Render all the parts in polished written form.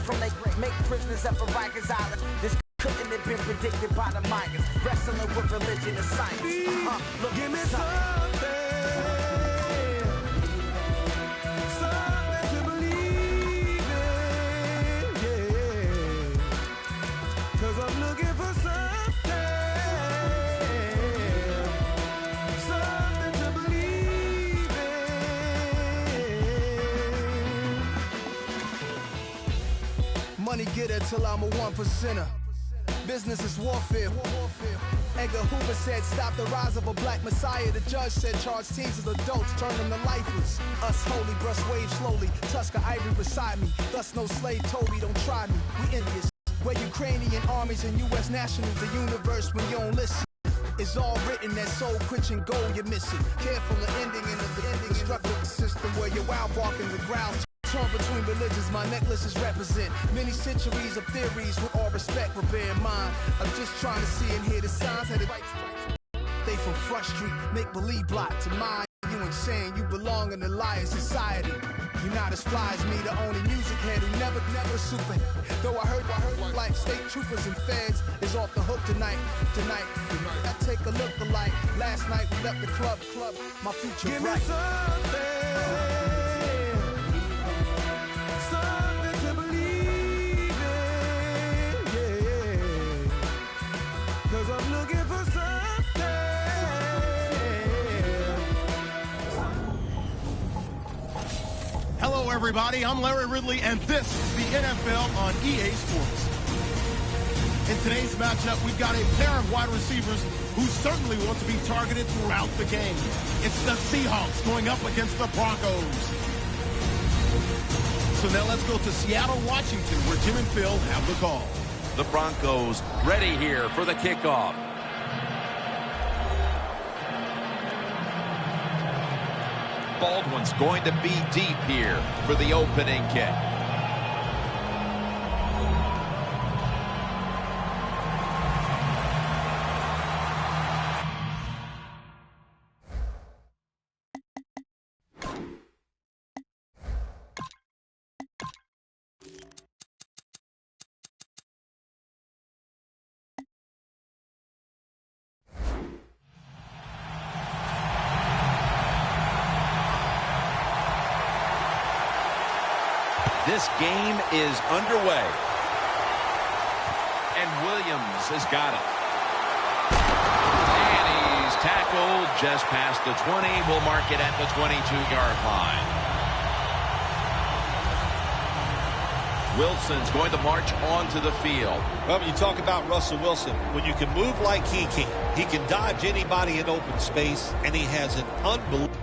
from they make prisoners up of Rikers Island. This couldn't have been predicted by the Mayans. Wrestling with religion and science. Look, give me something. Something to believe in. Yeah. 'Cause I'm looking for something. Something to believe in. Money getter till I'm a 1%er. Business is warfare. Edgar Hoover said, stop the rise of a black messiah. The judge said, charge teens as adults, turn them to lifers. Us holy, brush waves slowly. Tusker Ivory beside me. Thus no slave told me, don't try me. We envious. We're Ukrainian armies and U.S. nationals. The universe when you don't listen. It's all written, that soul quenching goal you're missing. Careful of ending in the ending. Destructive system where you're wild barking the ground. Torn between religions, my necklaces represent many centuries of theories with all respect, but bear in mind, I'm just trying to see and hear the signs that it they from Front Street, make believe block to mine. You insane, you belong in the liar society. You're not as fly as me, the only music head who never super. Though I heard like state troopers and feds is off the hook tonight. I take a look alike. Last night we left the club, my future give bright. Me something. Something to believe in, yeah. 'Cause I'm looking for something. Hello, everybody. I'm Larry Ridley, and this is the NFL on EA Sports. In today's matchup, we've got a pair of wide receivers who certainly want to be targeted throughout the game. It's the Seahawks going up against the Broncos. So now let's go to Seattle, Washington, where Jim and Phil have the call. The Broncos ready here for the kickoff. Baldwin's going to be deep here for the opening kick. This game is underway. And Williams has got it. And he's tackled just past the 20. We'll mark it at the 22-yard line. Wilson's going to march onto the field. Well, when you talk about Russell Wilson, when you can move like he can dodge anybody in open space, and he has an unbelievable...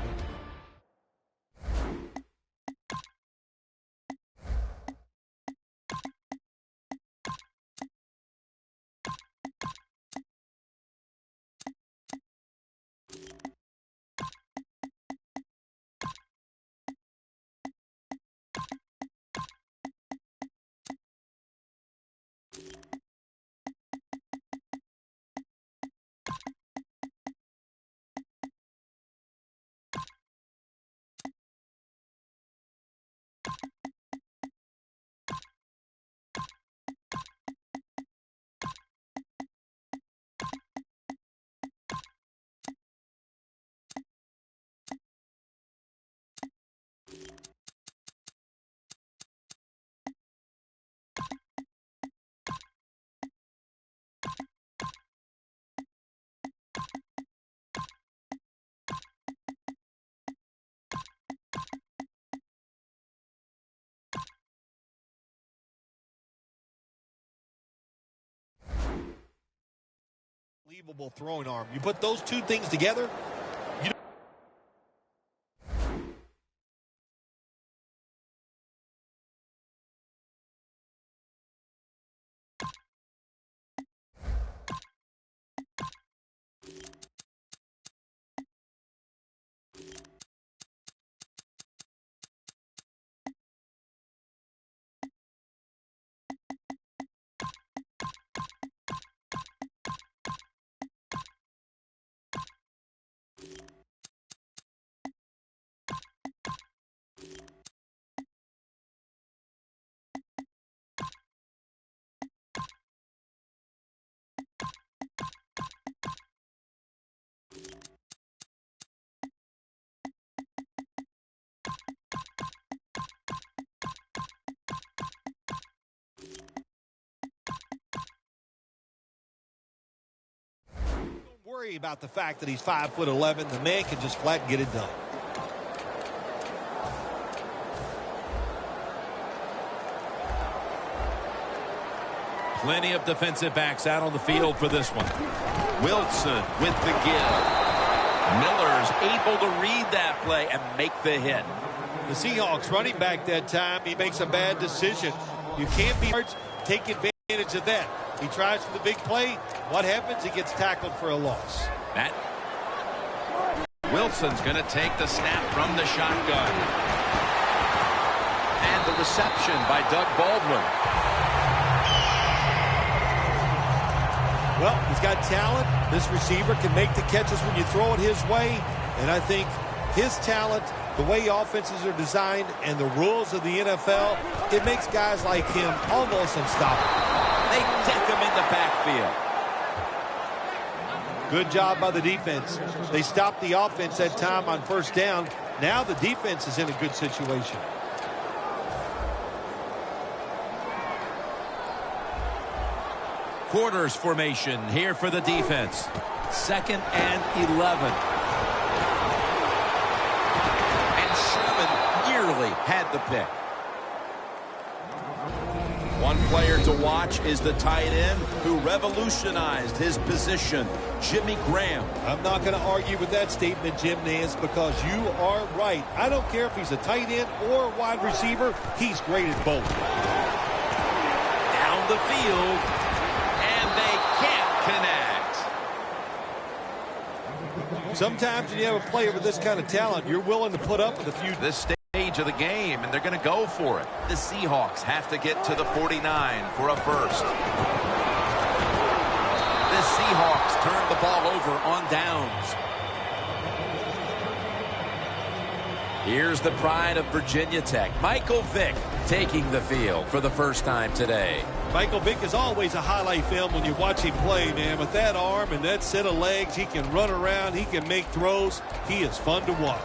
Unbelievable throwing arm. You put those two things together, you worry about the fact that he's 5'11". The man can just flat get it done. Plenty of defensive backs out on the field for this one. Wilson with the give. Miller's able to read that play and make the hit. The Seahawks running back that time, he makes a bad decision. You can't be hurt. Take advantage of that. He tries for the big play. What happens? He gets tackled for a loss. That Wilson's going to take the snap from the shotgun. And the reception by Doug Baldwin. Well, he's got talent. This receiver can make the catches when you throw it his way. And I think his talent, the way offenses are designed, and the rules of the NFL, it makes guys like him almost unstoppable. They deck him in the backfield. Good job by the defense. They stopped the offense that time on first down. Now the defense is in a good situation. Quarters formation here for the defense. 2nd and 11. And Sherman nearly had the pick. One player to watch is the tight end who revolutionized his position, Jimmy Graham. I'm not going to argue with that statement, Jim Nance, because you are right. I don't care if he's a tight end or a wide receiver. He's great at both. Down the field, and they can't connect. Sometimes when you have a player with this kind of talent, you're willing to put up with a few. This stage of the game, and they're going to go for it. The Seahawks have to get to the 49 for a first. The Seahawks turn the ball over on downs. Here's the pride of Virginia Tech, Michael Vick, taking the field for the first time today. Michael Vick is always a highlight film when you watch him play, man. With that arm and that set of legs, he can run around, he can make throws. He is fun to watch.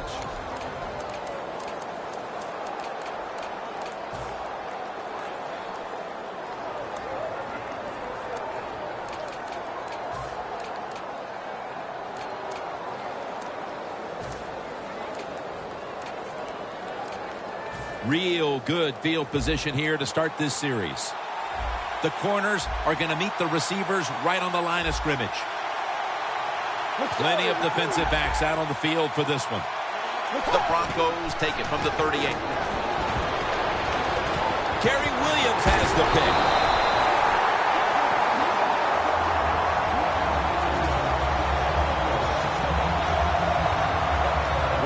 Real good field position here to start this series. The corners are going to meet the receivers right on the line of scrimmage. Plenty of defensive backs out on the field for this one. The Broncos take it from the 38. Kerry Williams has the pick.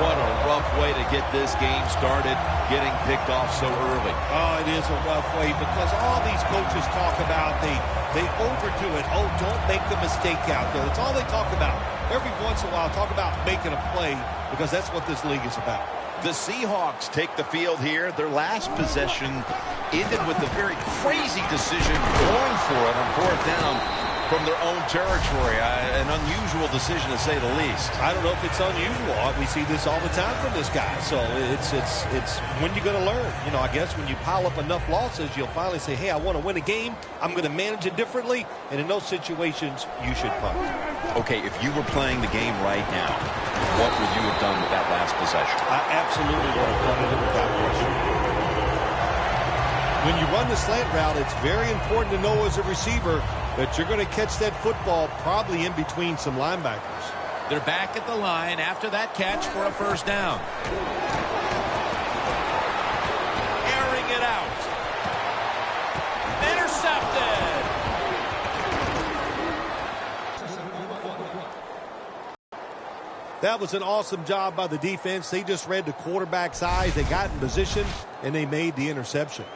What a rough way to get this game started, getting picked off so early. Oh, it is a rough way because all these coaches talk about, they overdo it. Oh, don't make the mistake out there. That's all they talk about. Every once in a while, talk about making a play because that's what this league is about. The Seahawks take the field here. Their last possession ended with a very crazy decision going for it on 4th down from their own territory. An unusual decision to say the least. I don't know if it's unusual. We see this all the time from this guy. So it's when you're going to learn. You know, I guess when you pile up enough losses, you'll finally say, hey, I want to win a game. I'm going to manage it differently. And in those situations, you should punt. Okay, if you were playing the game right now, what would you have done with that last possession? I absolutely want to punt it without question. When you run the slant route, it's very important to know as a receiver that you're going to catch that football probably in between some linebackers. They're back at the line after that catch for a first down. Airing it out. Intercepted. That was an awesome job by the defense. They just read the quarterback's eyes. They got in position, and they made the interception.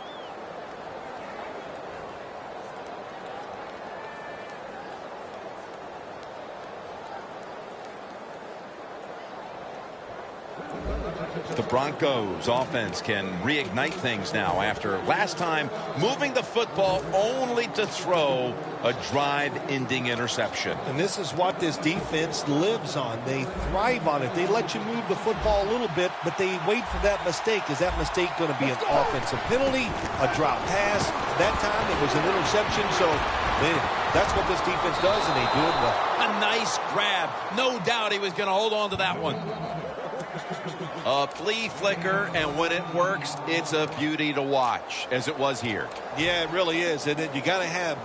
The Broncos offense can reignite things now after last time moving the football only to throw a drive-ending interception. And this is what this defense lives on. They thrive on it. They let you move the football a little bit, but they wait for that mistake. Is that mistake going to be an offensive penalty, a drop pass? That time it was an interception, so that's what this defense does, and they do it well. nice grab. No doubt he was going to hold on to that one. A flea flicker, and when it works, it's a beauty to watch, as it was here. Yeah, it really is. And then you got to have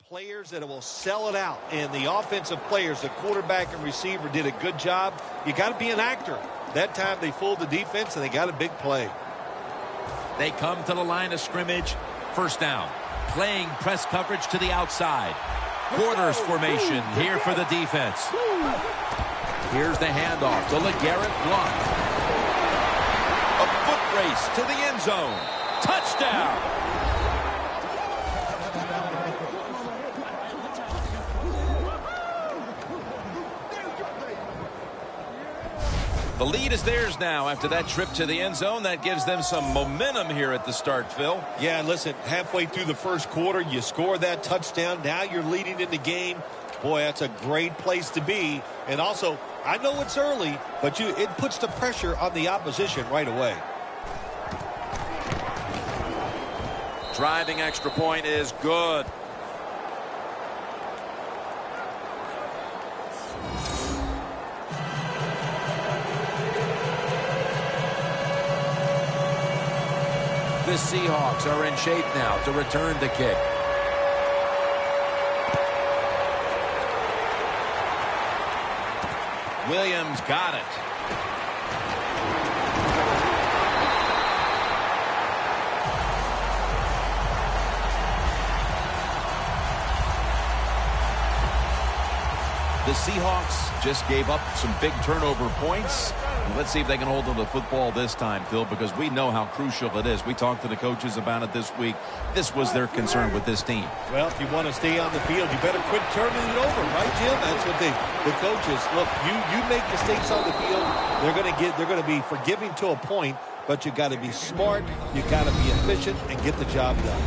players that will sell it out, and the offensive players, the quarterback and receiver, did a good job. You got to be an actor. That time they fooled the defense, and they got a big play. They come to the line of scrimmage. First down. Playing press coverage to the outside. Quarters formation here for the defense. Here's the handoff to LeGarrette Blount. A foot race to the end zone. Touchdown. The lead is theirs now after that trip to the end zone. That gives them some momentum here at the start, Phil. Yeah, listen, halfway through the first quarter, you score that touchdown. Now you're leading in the game. Boy, that's a great place to be. And also, I know it's early, but it puts the pressure on the opposition right away. Driving extra point is good. The Seahawks are in shape now to return the kick. Williams got it. The Seahawks just gave up some big turnover points. Let's see if they can hold on to the football this time, Phil, because we know how crucial it is. We talked to the coaches about it this week. This was their concern with this team. Well, if you want to stay on the field, you better quit turning it over, right, Jim? That's what the coaches look. You make mistakes on the field, they're going to be forgiving to a point, but you got to be smart, you got to be efficient, and get the job done.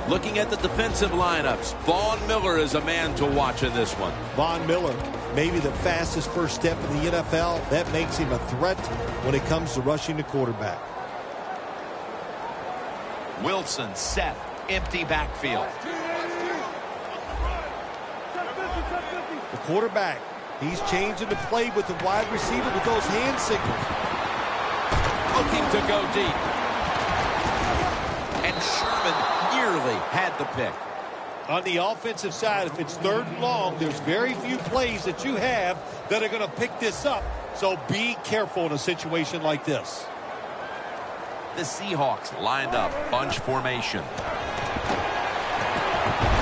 Looking at the defensive lineups, Von Miller is a man to watch in this one. Von Miller, maybe the fastest first step in the NFL. That makes him a threat when it comes to rushing the quarterback. Wilson set, empty backfield. The quarterback, he's changing the play with the wide receiver with those hand signals. Looking to go deep. And Sherman nearly had the pick. On the offensive side, if it's third and long, there's very few plays that you have that are going to pick this up. So be careful in a situation like this. The Seahawks lined up, bunch formation.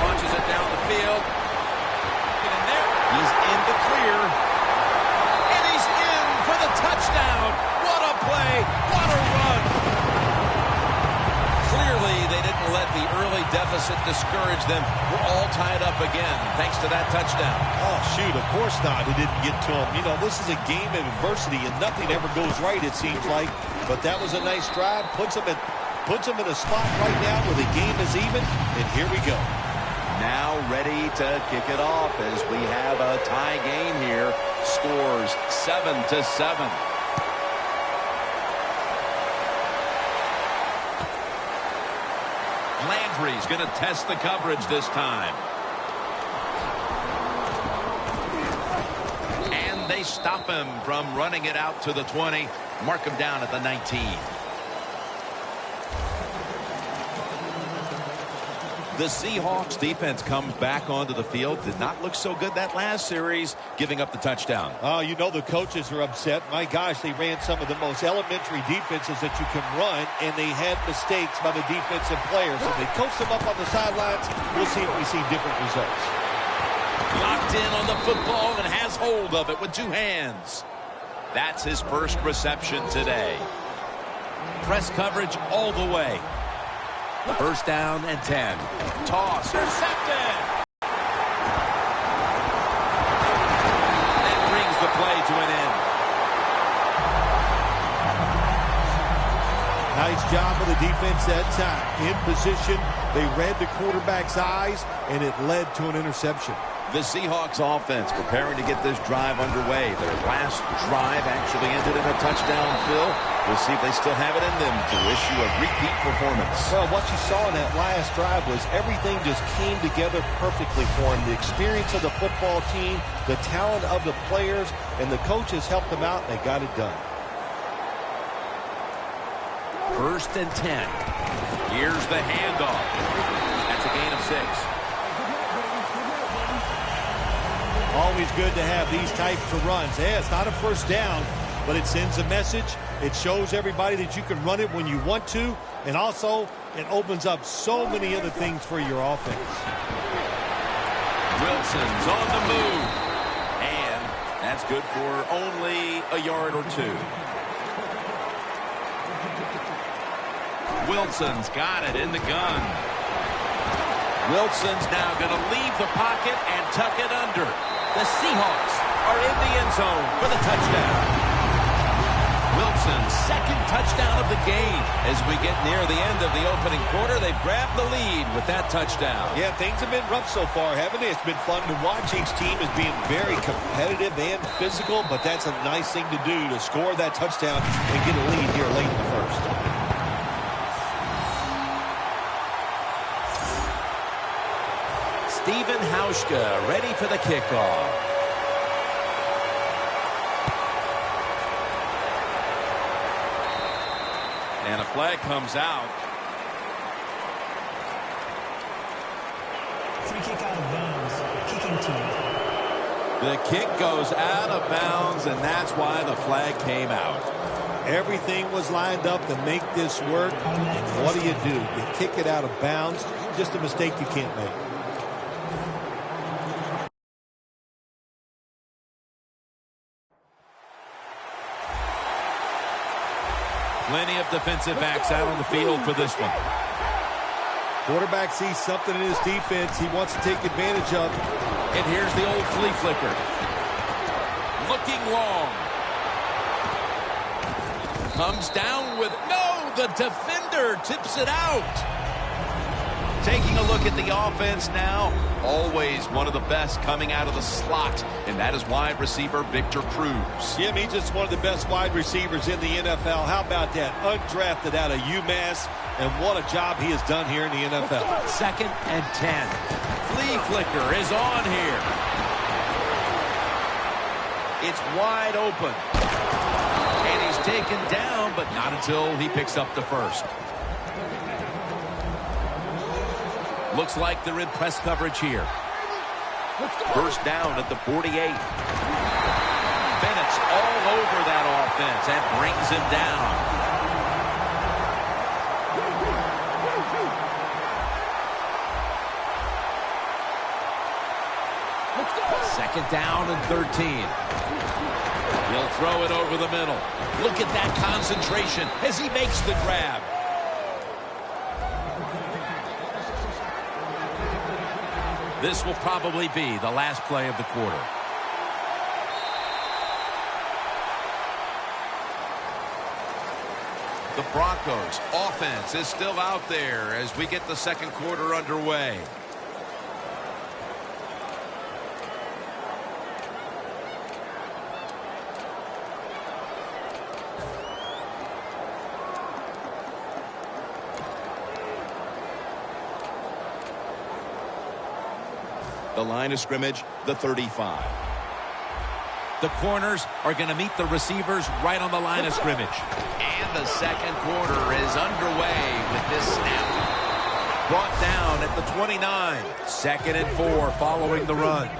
Launches it down the field. Get in there. He's in the clear. And he's in for the touchdown. What a play. What a run. Clearly, they didn't let the early deficit discourage them. We're all tied up again, thanks to that touchdown. Oh, shoot, of course not. It didn't get to him. You know, this is a game of adversity, and nothing ever goes right, it seems like. But that was a nice drive. Puts them in a spot right now where the game is even, and here we go. Now ready to kick it off as we have a tie game here. Scores 7-7. Landry's going to test the coverage this time. And they stop him from running it out to the 20. Mark him down at the 19. The Seahawks defense comes back onto the field. Did not look so good that last series, giving up the touchdown. Oh, you know the coaches are upset. My gosh, they ran some of the most elementary defenses that you can run, and they had mistakes by the defensive players. So they coached them up on the sidelines. We'll see if we see different results. Locked in on the football and has hold of it with two hands. That's his first reception today. Press coverage all the way. First down and 10. Toss. Intercepted. That brings the play to an end. Nice job of the defense that time. In position, they read the quarterback's eyes, and it led to an interception. The Seahawks offense preparing to get this drive underway. Their last drive actually ended in a touchdown, Phil. We'll see if they still have it in them to issue a repeat performance. Well, what you saw in that last drive was everything just came together perfectly for them. The experience of the football team, the talent of the players, and the coaches helped them out, and they got it done. 1st and 10. Here's the handoff. That's a gain of 6. Always good to have these types of runs. Yeah, it's not a first down, but it sends a message. It shows everybody that you can run it when you want to, and also it opens up so many other things for your offense. Wilson's on the move, and that's good for only a yard or 2. Wilson's got it in the gun. Wilson's now going to leave the pocket and tuck it under. The Seahawks are in the end zone for the touchdown. Wilson's second touchdown of the game. As we get near the end of the opening quarter, they've grabbed the lead with that touchdown. Yeah, things have been rough so far, haven't they? It's been fun to watch. Each team is being very competitive and physical, but that's a nice thing to do, to score that touchdown and get a lead here late in the first. Steven Hauschka ready for the kickoff. And a flag comes out. Free kick out of bounds. Kicking team. The kick goes out of bounds, and that's why the flag came out. Everything was lined up to make this work. And what do? You kick it out of bounds. Just a mistake you can't make. Plenty of defensive backs out on the field for this one. Quarterback sees something in his defense he wants to take advantage of. And here's the old flea flicker. Looking long. Comes down with... No! The defender tips it out. Taking a look at the offense now. Always one of the best coming out of the slot. And that is wide receiver Victor Cruz. Jim, he's just one of the best wide receivers in the NFL. How about that? Undrafted out of UMass. And what a job he has done here in the NFL. 2nd and 10. Flea flicker is on here. It's wide open. And he's taken down, but not until he picks up the first. Looks like they're in press coverage here. First down at the 48. Bennett's all over that offense and brings him down. Second down and 13. He'll throw it over the middle. Look at that concentration as he makes the grab. This will probably be the last play of the quarter. The Broncos offense is still out there as we get the second quarter underway. The line of scrimmage, the 35. The corners are going to meet the receivers right on the line of scrimmage. And the second quarter is underway with this snap. Brought down at the 29. 2nd and 4 following the run.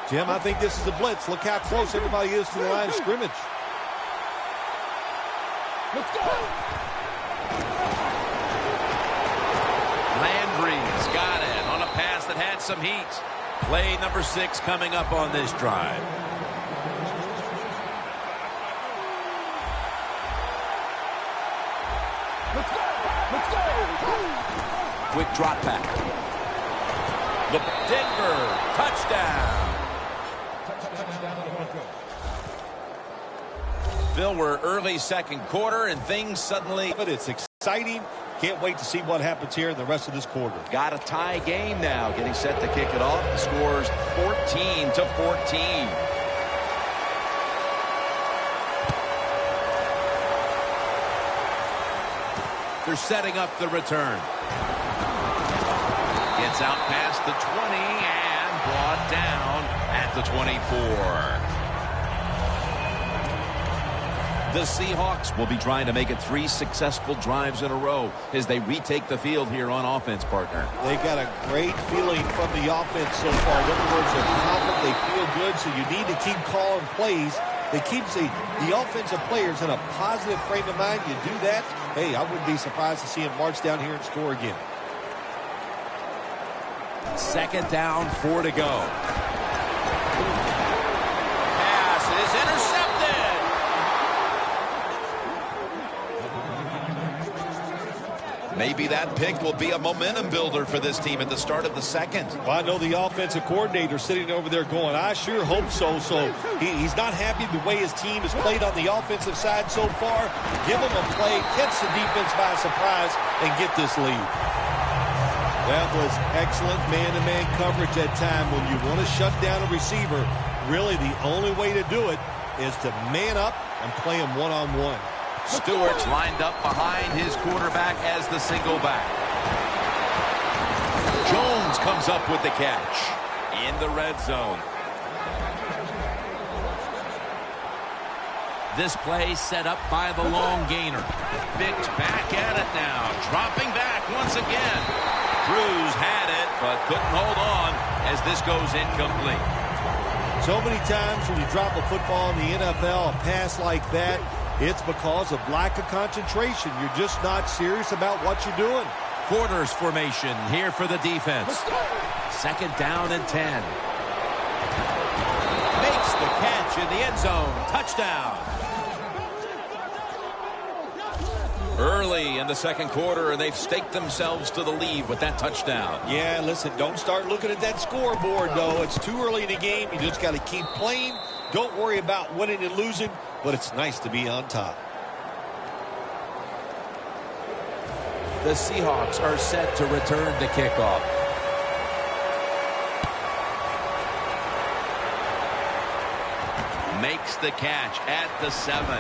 Jim, I think this is a blitz. Look how close everybody is to the line of scrimmage. Let's go! Landry's got it on a pass that had some heat. Play number 6 coming up on this drive. Let's go! Let's go! Quick drop back. The Denver touchdown. Phil, we're early second quarter and things suddenly... But it's exciting Can't wait to see what happens here in the rest of this quarter. Got a tie game now. Getting set to kick it off. The score's 14-14. They're setting up the return. Gets out past the 20 and brought down at the 24. The Seahawks will be trying to make it 3 successful drives in a row as they retake the field here on offense, partner. They got a great feeling from the offense so far. In other words, they're confident, they feel good, so you need to keep calling plays. It keeps the offensive players in a positive frame of mind. You do that, hey, I wouldn't be surprised to see them march down here and score again. Second down, 4 to go. Pass is intercepted. Maybe that pick will be a momentum builder for this team at the start of the second. Well, I know the offensive coordinator sitting over there going, I sure hope so. So he's not happy the way his team has played on the offensive side so far. Give him a play, catch the defense by surprise, and get this lead. That was excellent man-to-man coverage that time. When you want to shut down a receiver, really the only way to do it is to man up and play him one-on-one. Stewart's lined up behind his quarterback as the single back. Jones comes up with the catch in the red zone. This play set up by the long gainer. Vick's back at it now, dropping back once again. Cruz had it, but couldn't hold on as this goes incomplete. So many times when you drop a football in the NFL, a pass like that, it's because of lack of concentration. You're just not serious about what you're doing. Quarters formation here for the defense. Second down and 10. Makes the catch in the end zone. Touchdown. Early in the second quarter, and they've staked themselves to the lead with that touchdown. Yeah, listen, don't start looking at that scoreboard, though. It's too early in the game. You just got to keep playing. Don't worry about winning and losing, but it's nice to be on top. The Seahawks are set to return the kickoff. Makes the catch at the 7.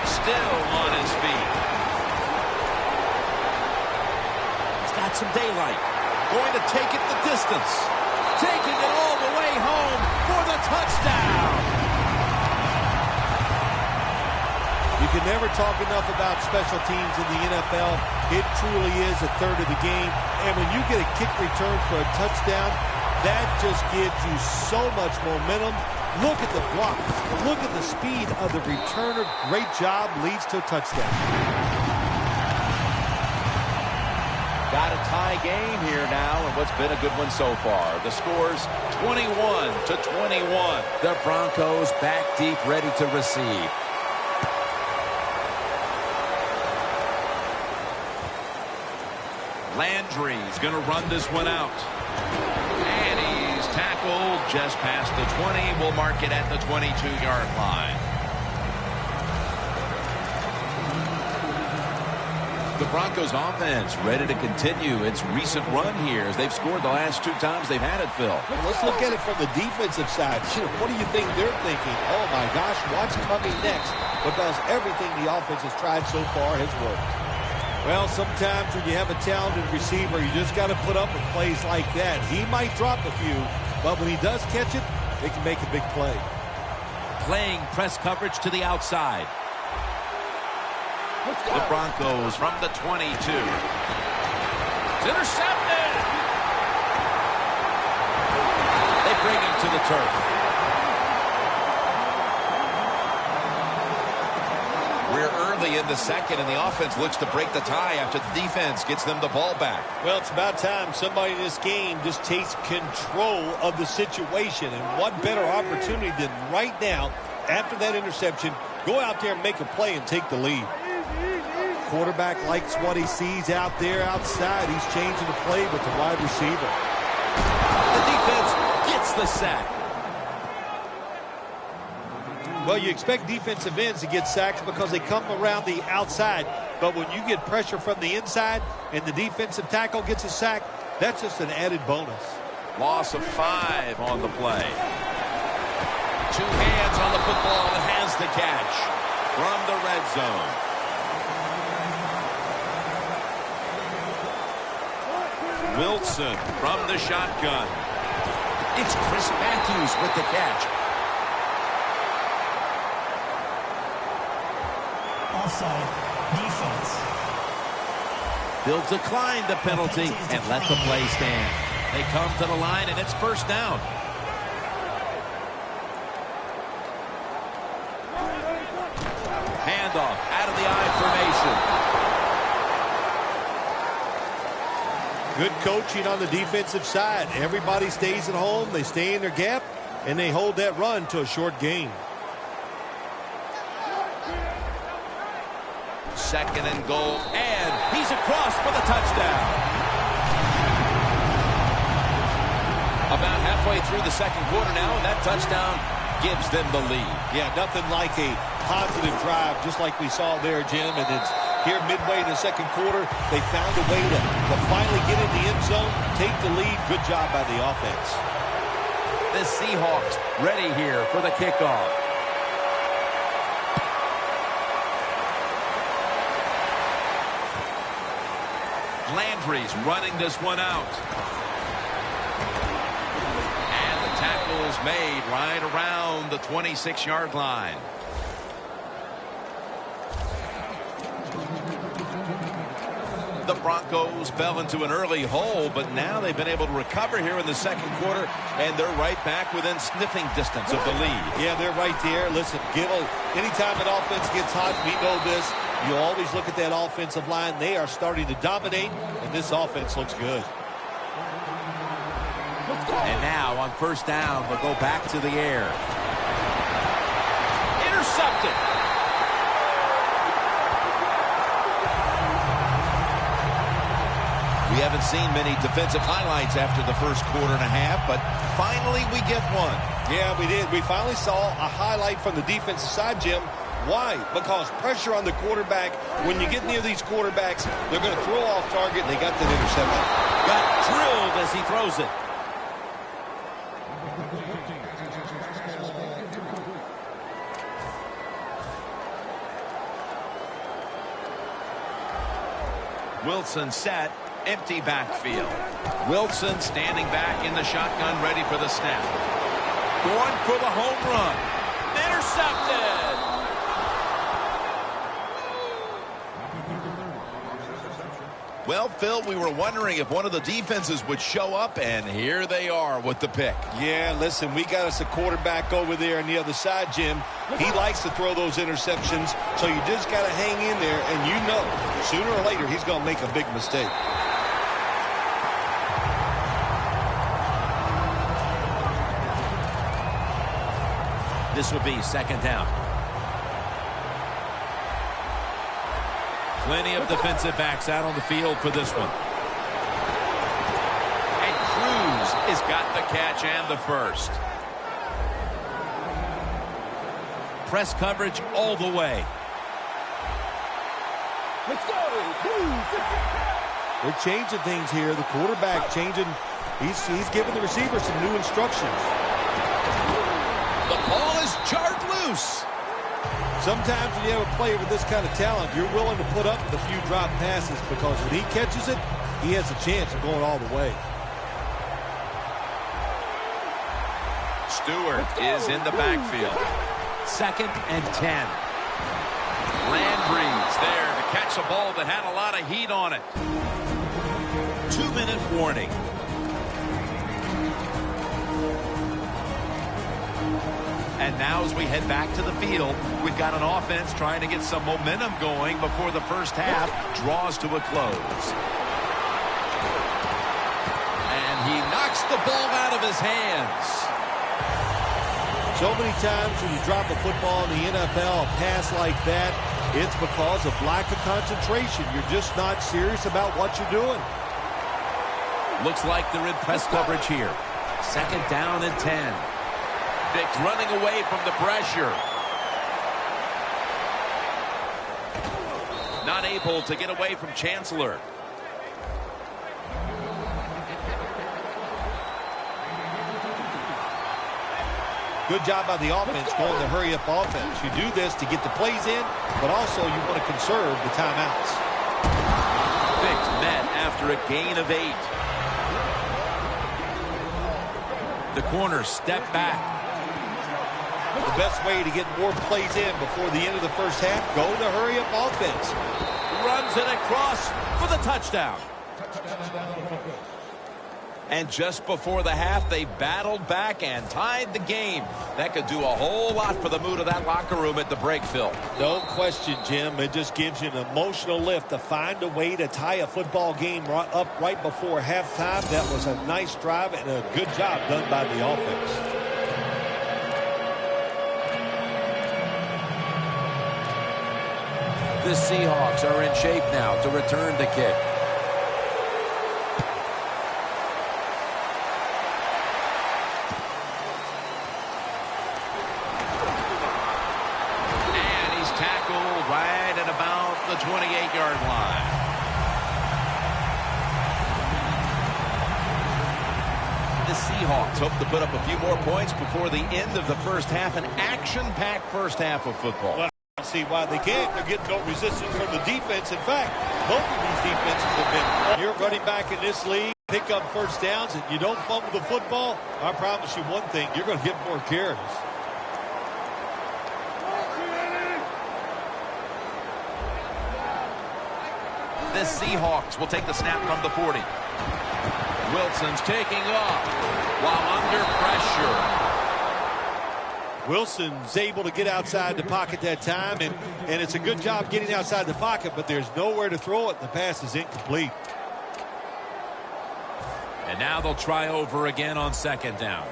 Still on his feet. He's got some daylight. Going to take it the distance. Taking it all the way home for the touchdown. You can never talk enough about special teams in the NFL. It truly is a third of the game. And when you get a kick return for a touchdown, that just gives you so much momentum. Look at the block. Look at the speed of the returner. Great job. Leads to a touchdown. Got a tie game here now, and what's been a good one so far. The score's 21-21. The Broncos back deep, ready to receive. Landry's going to run this one out. And he's tackled just past the 20. We'll mark it at the 22-yard line. The Broncos offense ready to continue its recent run here as they've scored the last 2 times they've had it, Phil. Let's look at it from the defensive side. What do you think they're thinking? Oh, my gosh, what's coming next? Because everything the offense has tried so far has worked. Well, sometimes when you have a talented receiver, you just got to put up with plays like that. He might drop a few, but when he does catch it, they can make a big play. Playing press coverage to the outside. The Broncos from the 22. It's intercepted. They bring him to the turf. We're early in the second, and the offense looks to break the tie after the defense gets them the ball back. Well, it's about time somebody in this game just takes control of the situation. And what better opportunity than right now, after that interception, go out there and make a play and take the lead. Quarterback likes what he sees out there outside. He's changing the play with the wide receiver. The defense gets the sack. Well, you expect defensive ends to get sacks because they come around the outside. but when you get pressure from the inside and the defensive tackle gets a sack, that's just an added bonus. Loss of 5 on the play. 2 hands on the football and has the catch from the red zone. Wilson from the shotgun. It's Chris Matthews with the catch. Offside. Defense. They'll decline the penalty and let the play stand. They come to the line, and it's first down. Handoff out of the I formation. Good coaching on the defensive side. Everybody stays at home. They stay in their gap, and they hold that run to a short gain. Second and goal, and he's across for the touchdown. About halfway through the second quarter now, and that touchdown gives them the lead. Yeah, nothing like a positive drive, just like we saw there, Jim. And it's here midway in the second quarter, they found a way to finally get in the end zone, take the lead. Good job by the offense. The Seahawks ready here for the kickoff. Landry's running this one out. And the tackle is made right around the 26-yard line. The Broncos fell into an early hole, but now they've been able to recover here in the second quarter, and they're right back within sniffing distance of the lead. Yeah, they're right there. Listen, anytime an offense gets hot, we know this. You always look at that offensive line. They are starting to dominate, and this offense looks good. And now on first down, they'll go back to the air. Intercepted. We haven't seen many defensive highlights after the first quarter and a half, but finally we get one. Yeah, we did. We finally saw a highlight from the defensive side, Jim. Why? Because pressure on the quarterback. When you get near these quarterbacks, they're going to throw off target, and they got that interception. Got drilled as he throws it. Wilson set, empty backfield. Wilson standing back in the shotgun, ready for the snap. Going for the home run. Intercepted. Well, Phil, we were wondering if one of the defenses would show up, and here they are with the pick. Yeah, listen, we got us a quarterback over there on the other side, Jim. He likes to throw those interceptions, so you just got to hang in there, and you know, sooner or later, he's going to make a big mistake. This will be second down. Plenty of defensive backs out on the field for this one. And Cruz has got the catch and the first. Press coverage all the way. Let's go. They're changing things here. The quarterback changing. He's giving the receiver some new instructions. The ball is jarred loose. Sometimes when you have a player with this kind of talent, you're willing to put up with a few drop passes because when he catches it, he has a chance of going all the way. Stewart is in the backfield. Second and 10. Landry's there to catch a ball that had a lot of heat on it. 2-minute warning. And now as we head back to the field, we've got an offense trying to get some momentum going before the first half draws to a close. And he knocks the ball out of his hands. So many times when you drop a football in the NFL, a pass like that, it's because of lack of concentration. You're just not serious about what you're doing. Looks like they're in press coverage here. Second down and 10. Vick running away from the pressure. Not unable to get away from Chancellor. Good job by the offense going the hurry-up offense. You do this to get the plays in, but also you want to conserve the timeouts. Fix met after a gain of 8. The corner step back. The best way to get more plays in before the end of the first half, go to hurry-up offense. Runs it across for the touchdown. And just before the half, they battled back and tied the game. That could do a whole lot for the mood of that locker room at the break, Phil. No question, Jim. It just gives you an emotional lift to find a way to tie a football game up right before halftime. That was a nice drive and a good job done by the offense. The Seahawks are in shape now to return the kick. Right at about the 28-yard line. The Seahawks hope to put up a few more points before the end of the first half. An action-packed first half of football. Well, I see why they can't. They're getting no resistance from the defense. In fact, both of these defenses have been. You're running back in this league, pick up first downs, and you don't fumble the football. I promise you one thing, you're going to get more carries. The Seahawks will take the snap from the 40. Wilson's taking off while under pressure. Wilson's able to get outside the pocket that time, and it's a good job getting outside the pocket, but there's nowhere to throw it. The pass is incomplete. And now they'll try over again on second down.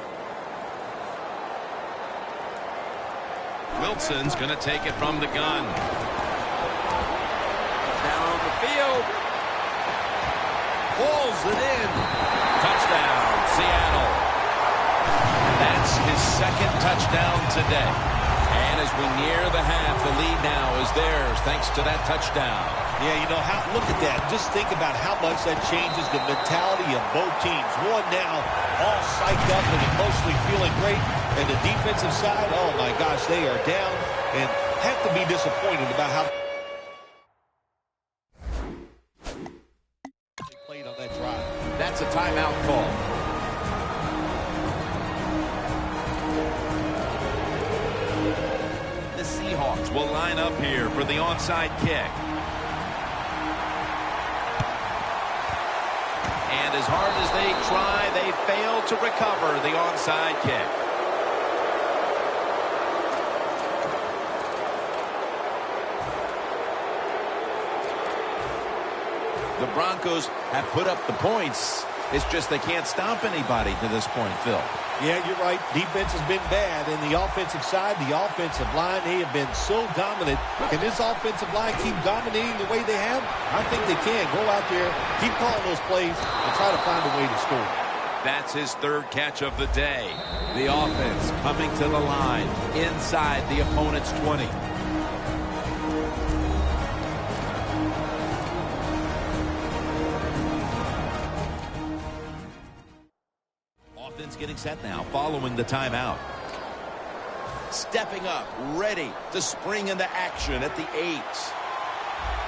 Wilson's going to take it from the gun. Down the field. Pulls it in. Touchdown, Seattle. That's his second touchdown today. And as we near the half, the lead now is theirs thanks to that touchdown. Yeah, you know, look at that. Just think about how much that changes the mentality of both teams. One now all psyched up and emotionally feeling great. And the defensive side, oh my gosh, they are down and have to be disappointed about how they played on that drive. That's a timeout call. The Seahawks will line up here for the onside kick. And as hard as they try, they fail to recover the onside kick. The Broncos have put up the points. It's just they can't stop anybody to this point, Phil. Yeah, you're right. Defense has been bad. And the offensive side, the offensive line, they have been so dominant. Can this offensive line keep dominating the way they have? I think they can. Go out there, keep calling those plays, and try to find a way to score. That's his third catch of the day. The offense coming to the line inside the opponent's 20. Getting set now following the timeout. Stepping up, ready to spring into action at the 8.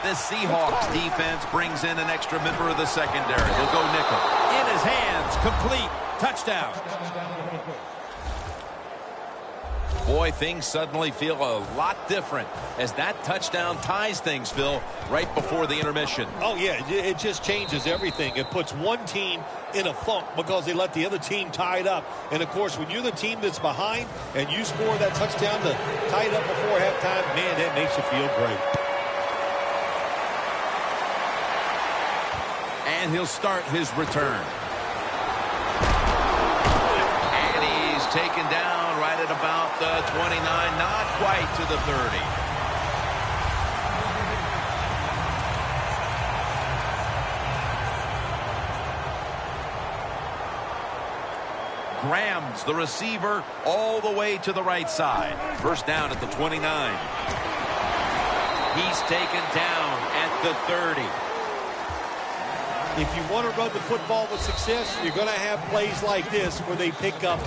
The Seahawks defense brings in an extra member of the secondary. They'll go nickel. In his hands, complete. Touchdown. Boy, things suddenly feel a lot different as that touchdown ties things, Phil, right before the intermission. Oh, yeah, it just changes everything. It puts one team in a funk because they let the other team tie it up. And, of course, when you're the team that's behind and you score that touchdown to tie it up before halftime, man, that makes you feel great. And he'll start his return. And he's taken down right at about the 29, not quite to the 30. Grams, the receiver, all the way to the right side. First down at the 29. He's taken down at the 30. If you want to run the football with success, you're going to have plays like this where they pick up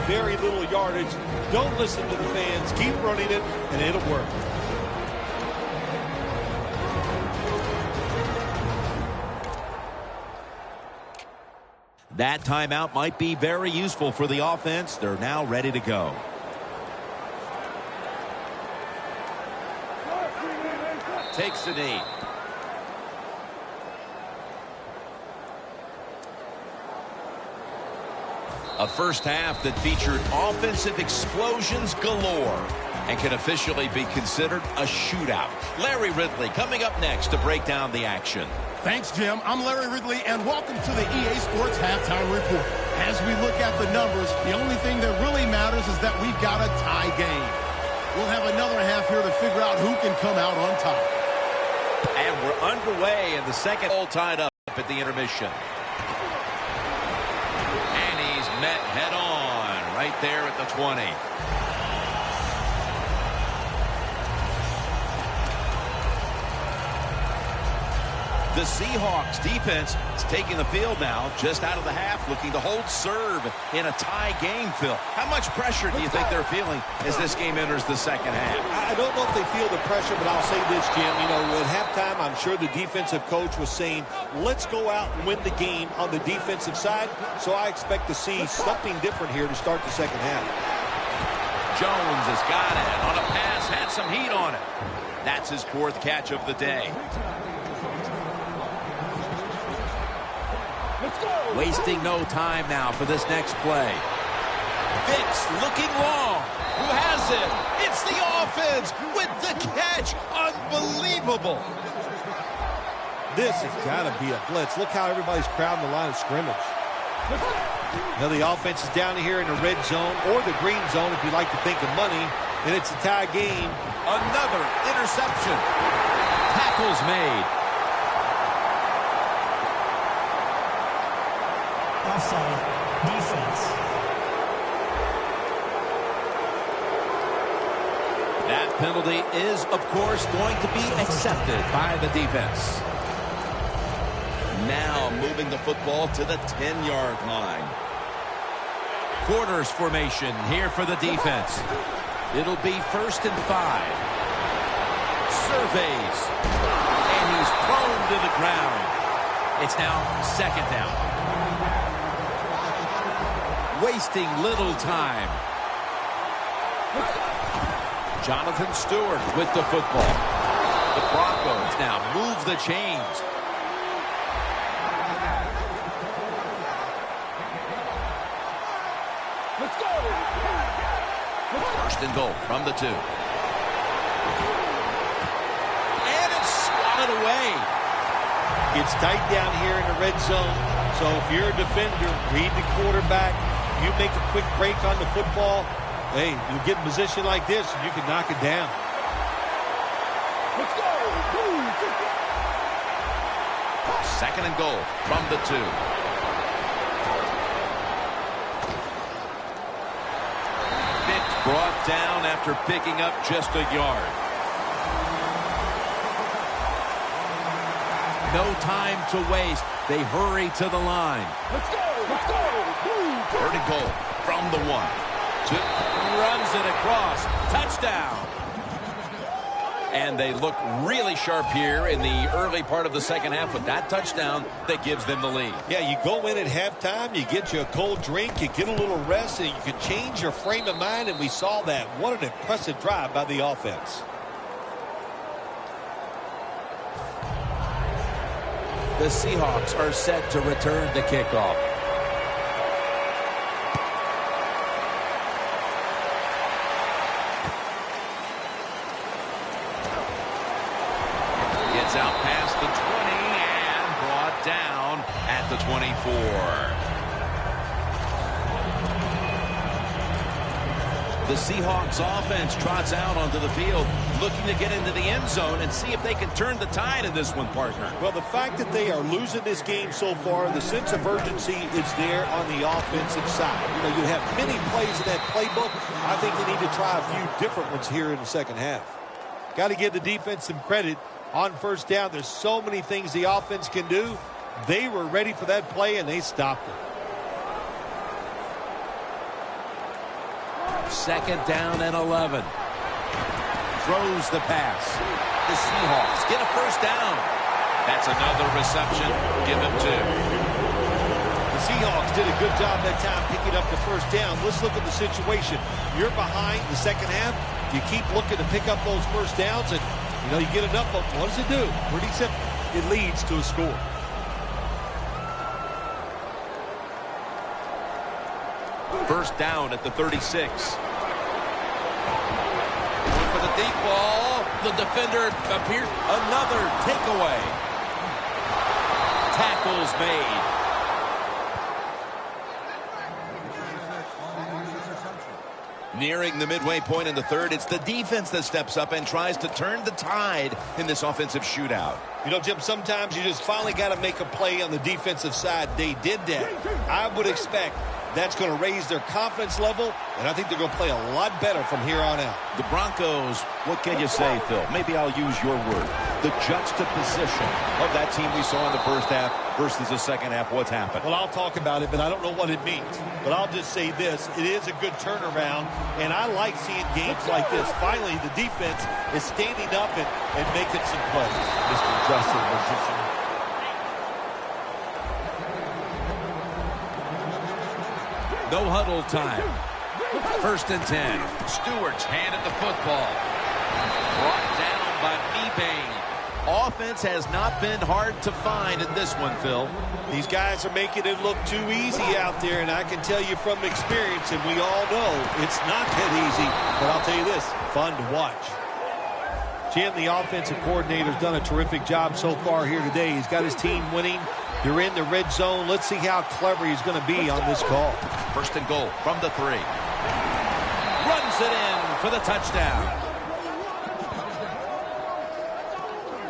very little yardage. Don't listen to the fans. Keep running it, and it'll work. That timeout might be very useful for the offense. They're now ready to go. Takes the knee. A first half that featured offensive explosions galore and can officially be considered a shootout. Larry Ridley coming up next to break down the action. Thanks, Jim. I'm Larry Ridley, and welcome to the EA Sports Halftime Report. As we look at the numbers, the only thing that really matters is that we've got a tie game. We'll have another half here to figure out who can come out on top. And we're underway in the second, all tied up at the intermission. And he's met head on right there at the 20. The Seahawks defense is taking the field now, just out of the half, looking to hold serve in a tie game, Phil. How much pressure do you think they're feeling as this game enters the second half? I don't know if they feel the pressure, but I'll say this, Jim. You know, at halftime, I'm sure the defensive coach was saying, let's go out and win the game on the defensive side. So I expect to see something different here to start the second half. Jones has got it on a pass, had some heat on it. That's his fourth catch of the day. Wasting no time now for this next play. Fitz looking long. Who has it? It's the offense with the catch. Unbelievable. This has got to be a blitz. Look how everybody's crowding the line of scrimmage. Now the offense is down here in the red zone or the green zone if you like to think of money, and it's a tie game. Another interception. Tackles made. Offside. Defense. That penalty is, of course, going to be accepted by the defense. Now moving the football to the 10-yard line. Quarters formation here for the defense. It'll be 1st and 5. Surveys. And he's prone to the ground. It's now 2nd down. Wasting little time. Jonathan Stewart with the football. The Broncos now move the chains. Let's go. 1st and goal from the 2. And it's swatted away. It's tight down here in the red zone. So if you're a defender, read the quarterback. You make a quick break on the football. Hey, you get in a position like this, and you can knock it down. Let's go. 2nd and goal from the 2. Fitz brought down after picking up just a yard. No time to waste. They hurry to the line. Let's go. Let's go. 3rd and goal from the 1. Runs it across. Touchdown. And they look really sharp here in the early part of the second half with that touchdown that gives them the lead. Yeah, you go in at halftime, you get you a cold drink, you get a little rest, and you can change your frame of mind, and we saw that. What an impressive drive by the offense. The Seahawks are set to return the kickoff. Gets out past the 20 and brought down at the 24. The Seahawks offense trots out onto the field, looking to get into the end zone and see if they can turn the tide in this one, partner. Well, the fact that they are losing this game so far, the sense of urgency is there on the offensive side. You know, you have many plays in that playbook. I think they need to try a few different ones here in the second half. Got to give the defense some credit. On first down, there's so many things the offense can do. They were ready for that play, and they stopped it. Second down and 11. Throws the pass. The Seahawks get a first down. That's another reception. Give him 2. The Seahawks did a good job that time picking up the first down. Let's look at the situation. You're behind the second half. You keep looking to pick up those first downs, and you get enough of them. What does it do? Pretty simple. It leads to a score. First down at the 36. Going for the deep ball. The defender appears. Another takeaway. Tackles made. Nearing the midway point in the third, it's the defense that steps up and tries to turn the tide in this offensive shootout. Jim, sometimes you just finally got to make a play on the defensive side. They did that. I would expect that's going to raise their confidence level, and I think they're going to play a lot better from here on out. The Broncos, what can you say, Phil? Maybe I'll use your word. The juxtaposition of that team we saw in the first half versus the second half. What's happened? Well, I'll talk about it, but I don't know what it means. But I'll just say this. It is a good turnaround, and I like seeing games like this. Finally, the defense is standing up and making some plays. Mr. Justin position. No huddle time. First and 10. Stewart's handed the football. Brought down by Mebane. Offense has not been hard to find in this one, Phil. These guys are making it look too easy out there, and I can tell you from experience, and we all know it's not that easy, but I'll tell you this, fun to watch. Jim, the offensive coordinator's done a terrific job so far here today. He's got his team winning. You're in the red zone. Let's see how clever he's going to be on this call. First and goal from the 3. Runs it in for the touchdown.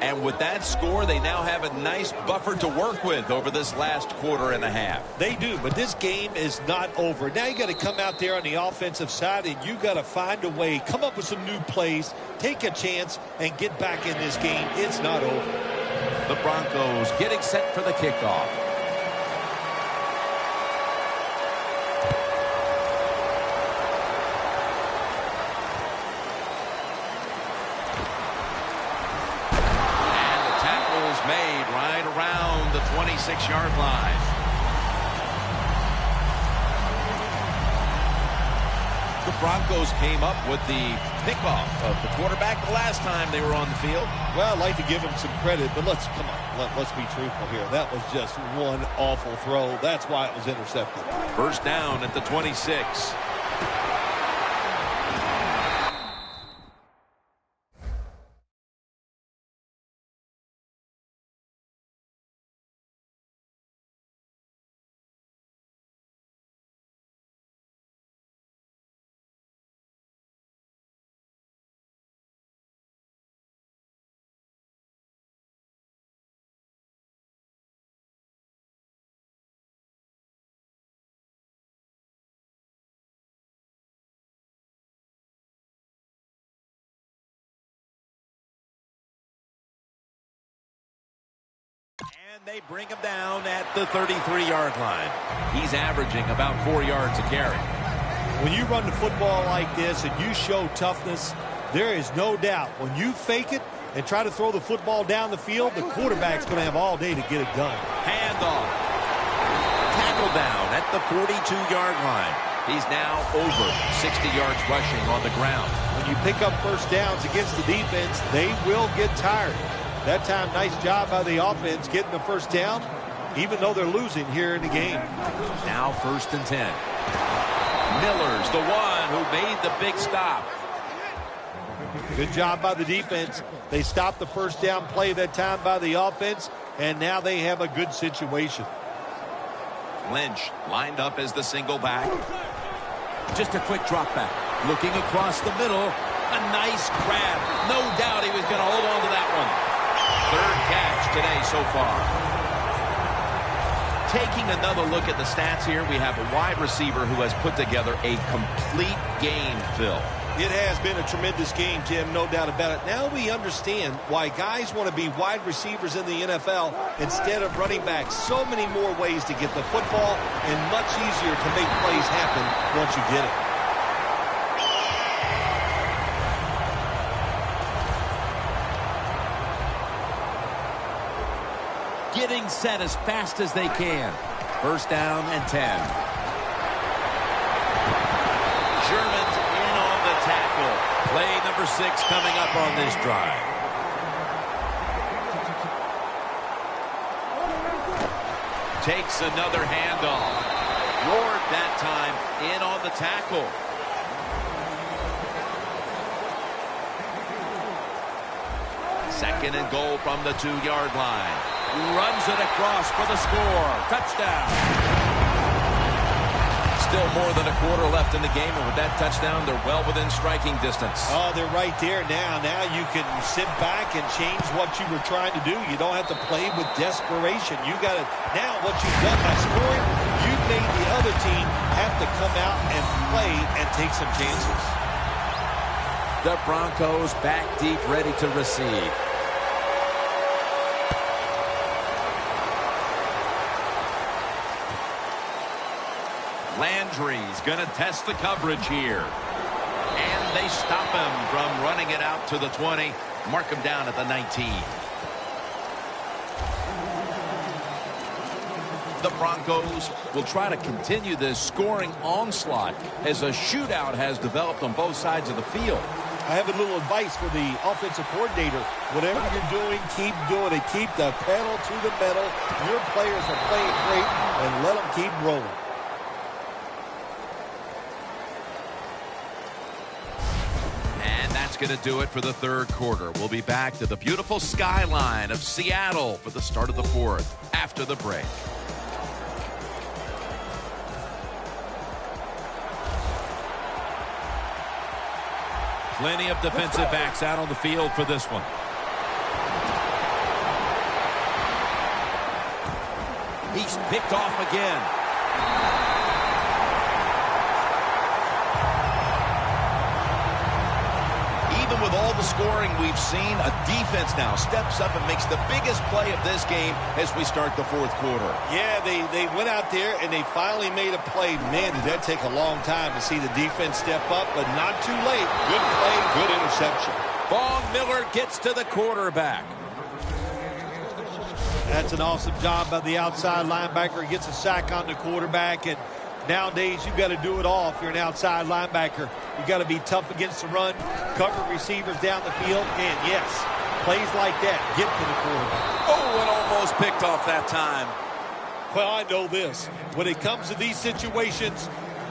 And with that score, they now have a nice buffer to work with over this last quarter and a half. They do, but this game is not over. Now you got to come out there on the offensive side, and you got to find a way, come up with some new plays, take a chance, and get back in this game. It's not over. The Broncos getting set for the kickoff. And the tackle's made right around the 26-yard line. The Broncos came up with the pickoff of the quarterback the last time they were on the field. Well, I'd like to give him some credit, but let's be truthful here. That was just one awful throw. That's why it was intercepted. First down at the 26. And they bring him down at the 33-yard line. He's averaging about 4 yards a carry. When you run the football like this and you show toughness, there is no doubt when you fake it and try to throw the football down the field, the quarterback's going to have all day to get it done. Handoff. Tackle down at the 42-yard line. He's now over 60 yards rushing on the ground. When you pick up first downs against the defense, they will get tired. That time, nice job by the offense getting the first down, even though they're losing here in the game. Now first and 10. Miller's the one who made the big stop. Good job by the defense. They stopped the first down play that time by the offense, and now they have a good situation. Lynch lined up as the single back. Just a quick drop back. Looking across the middle. A nice grab. No doubt he was going to hold on to that one. Third catch today so far. Taking another look at the stats here, we have a wide receiver who has put together a complete game, Phil. It has been a tremendous game, Jim, no doubt about it. Now we understand why guys want to be wide receivers in the NFL instead of running backs. So many more ways to get the football and much easier to make plays happen once you get it. Getting set as fast as they can. First down and 10. Sherman's in on the tackle. Play number 6 coming up on this drive. Takes another handoff. Ward that time in on the tackle. Second and goal from the 2-yard line. Runs it across for the score. Touchdown. Still more than a quarter left in the game, and with that touchdown, they're well within striking distance. Oh, they're right there now. Now you can sit back and change what you were trying to do. You don't have to play with desperation. You got to, now what you've done by scoring, you've made the other team have to come out and play and take some chances. The Broncos back deep, ready to receive. Landry's going to test the coverage here. And they stop him from running it out to the 20. Mark him down at the 19. The Broncos will try to continue this scoring onslaught as a shootout has developed on both sides of the field. I have a little advice for the offensive coordinator. Whatever you're doing, keep doing it. Keep the pedal to the metal. Your players are playing great, and let them keep rolling. Going to do it for the third quarter. We'll be back to the beautiful skyline of Seattle for the start of the fourth after the break. Plenty of defensive backs out on the field for this one. He's picked off again. With all the scoring we've seen, a defense now steps up and makes the biggest play of this game as we start the fourth quarter. Yeah, they went out there and they finally made a play. Man, did that take a long time to see the defense step up, but not too late. Good play, good interception. Von Miller gets to the quarterback. That's an awesome job by the outside linebacker. He gets a sack on the quarterback, and nowadays, you've got to do it all if you're an outside linebacker. You've got to be tough against the run, cover receivers down the field, and yes, plays like that get to the quarterback. Oh, and almost picked off that time. Well, I know this. When it comes to these situations,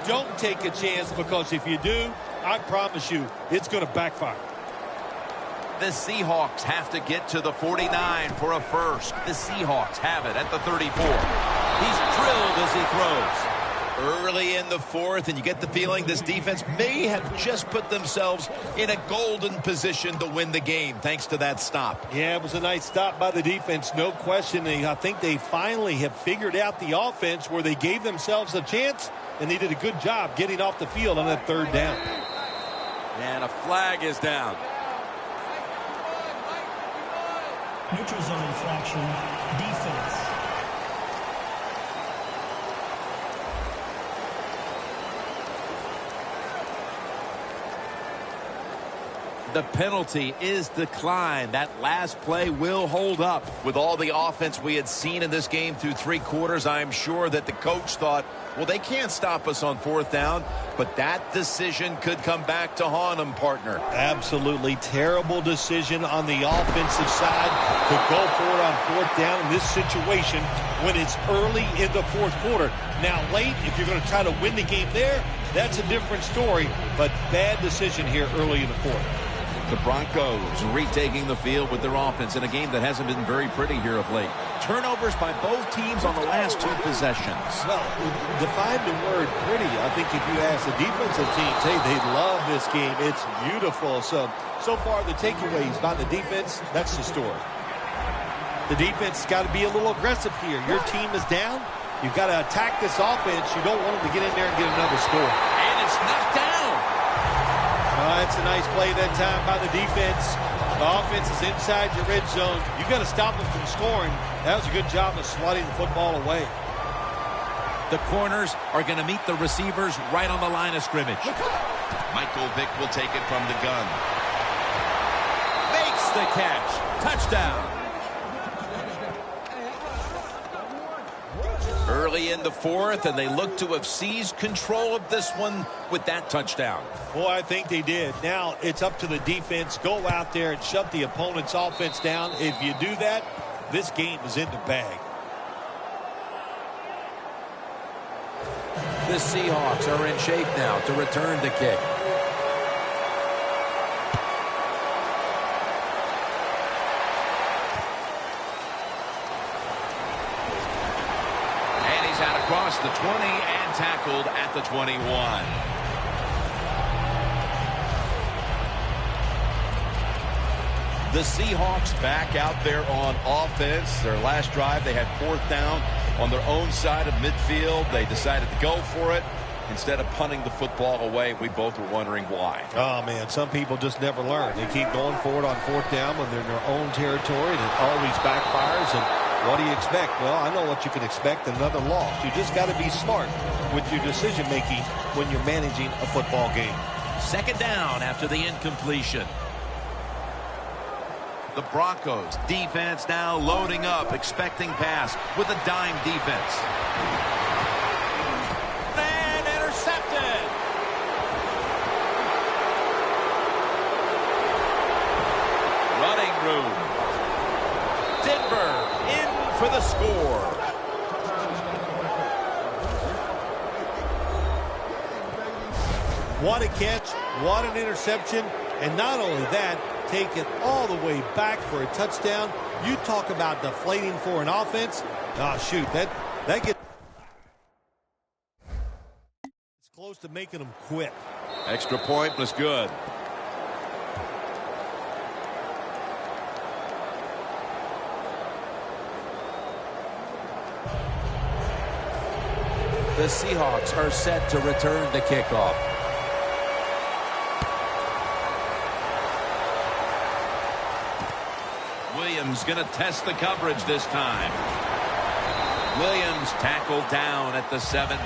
don't take a chance, because if you do, I promise you, it's going to backfire. The Seahawks have to get to the 49 for a first. The Seahawks have it at the 34. He's drilled as he throws. Early in the fourth, and you get the feeling this defense may have just put themselves in a golden position to win the game thanks to that stop. Yeah, it was a nice stop by the defense, no question. I think they finally have figured out the offense where they gave themselves a chance, and they did a good job getting off the field on that third down. And a flag is down. Neutral zone infraction, defense. The penalty is declined. That last play will hold up. With all the offense we had seen in this game through three quarters, I'm sure that the coach thought, well, they can't stop us on fourth down, but that decision could come back to haunt them, partner. Absolutely terrible decision on the offensive side to go for it on fourth down in this situation when it's early in the fourth quarter. Now, late, if you're going to try to win the game there, that's a different story, but bad decision here early in the fourth. The Broncos retaking the field with their offense in a game that hasn't been very pretty here of late. Turnovers by both teams on the last two possessions. Well, define the word pretty. I think if you ask the defensive teams, hey, they love this game. It's beautiful. So far the takeaways by the defense, that's the story. The defense has got to be a little aggressive here. Your team is down. You've got to attack this offense. You don't want them to get in there and get another score. And it's knocked down. That's a nice play that time by the defense. The offense is inside your red zone. You got to stop them from scoring. That was a good job of swatting the football away. The corners are going to meet the receivers right on the line of scrimmage. Michael Vick will take it from the gun. Makes the catch. Touchdown. Early in the fourth, and they look to have seized control of this one with that touchdown. Boy, I think they did. Now it's up to the defense. Go out there and shut the opponent's offense down. If you do that, this game is in the bag. The Seahawks are in shape now to return the kick. And he's out across the 20 and tackled at the 21. The Seahawks back out there on offense. Their last drive, they had 4th down on their own side of midfield. They decided to go for it instead of punting the football away. We both were wondering why. Oh, man, some people just never learn. They keep going for it on 4th down when they're in their own territory, and it always backfires. And what do you expect? Well, I know what you can expect, another loss. You just got to be smart with your decision-making when you're managing a football game. 2nd down after the incompletion. The Broncos defense now loading up, expecting pass with a dime defense. And intercepted. Running room. Denver in for the score. What a catch, what an interception, and not only that, take it all the way back for a touchdown. You talk about deflating for an offense. Oh, shoot, that gets it's close to making them quit. Extra point was good. The Seahawks are set to return the kickoff. Williams going to test the coverage this time. Williams tackled down at the 17.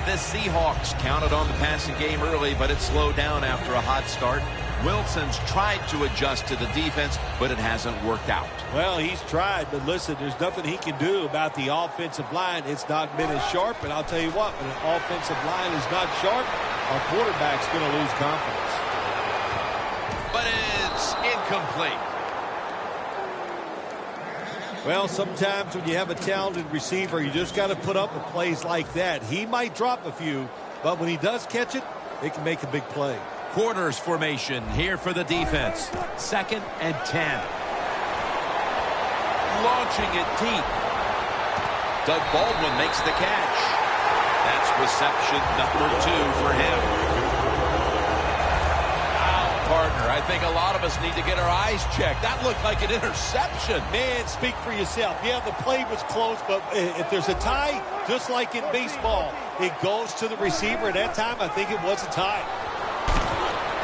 The Seahawks counted on the passing game early, but it slowed down after a hot start. Wilson's tried to adjust to the defense, but it hasn't worked out. Well, he's tried, but listen, there's nothing he can do about the offensive line. It's not been as sharp, and I'll tell you what, when an offensive line is not sharp, our quarterback's going to lose confidence. But it's incomplete. Well, sometimes when you have a talented receiver, you just got to put up with plays like that. He might drop a few, but when he does catch it, it can make a big play. Quarters formation here for the defense. 2nd and 10. Launching it deep. Doug Baldwin makes the catch. That's reception number 2 for him. Partner, I think a lot of us need to get our eyes checked. That looked like an interception. Man, speak for yourself. Yeah, the play was close, but if there's a tie, just like in baseball, it goes to the receiver. At that time, I think it was a tie.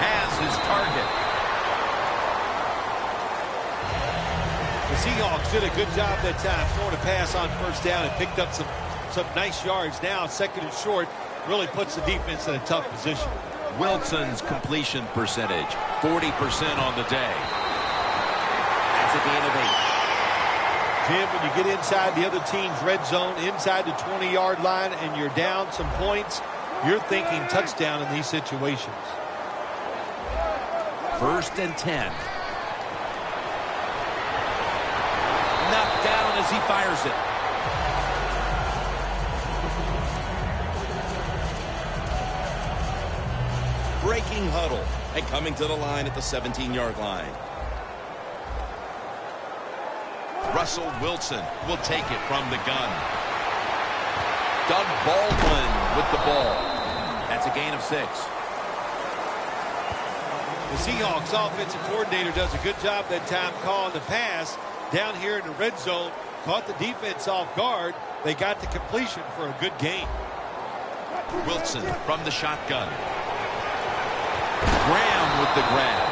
Has his target. The Seahawks did a good job that time throwing a pass on 1st down and picked up some nice yards. Now, 2nd and short really puts the defense in a tough position. Wilson's completion percentage, 40% on the day. That's a gain of 8. Jim, when you get inside the other team's red zone, inside the 20-yard line, and you're down some points, you're thinking touchdown in these situations. 1st and 10. Knocked down as he fires it. Breaking huddle and coming to the line at the 17-yard line. Russell Wilson will take it from the gun. Doug Baldwin with the ball. That's a gain of 6. The Seahawks offensive coordinator does a good job that time calling the pass down here in the red zone. Caught the defense off guard. They got the completion for a good gain. Wilson from the shotgun. Graham the grab.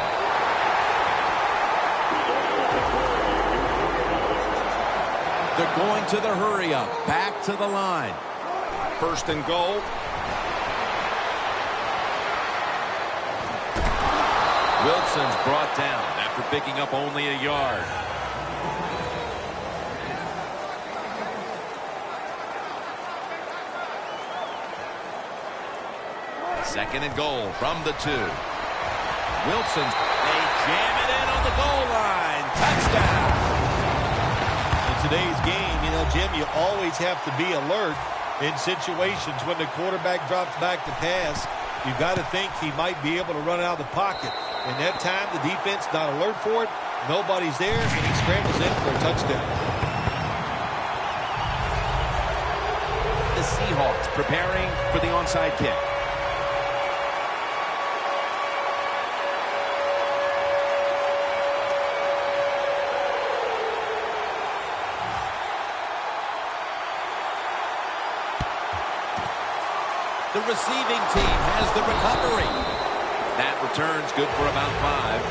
They're going to the hurry up. Back to the line. 1st and goal. Wilson's brought down after picking up only a yard. Second and goal from the 2. Wilson's, they jam it in on the goal line. Touchdown. In today's game, you know, Jim, you always have to be alert in situations when the quarterback drops back to pass. You've got to think he might be able to run out of the pocket. And that time, the defense not alert for it. Nobody's there, and he scrambles in for a touchdown. The Seahawks preparing for the onside kick. The receiving team has the recovery. That return's good for about 5.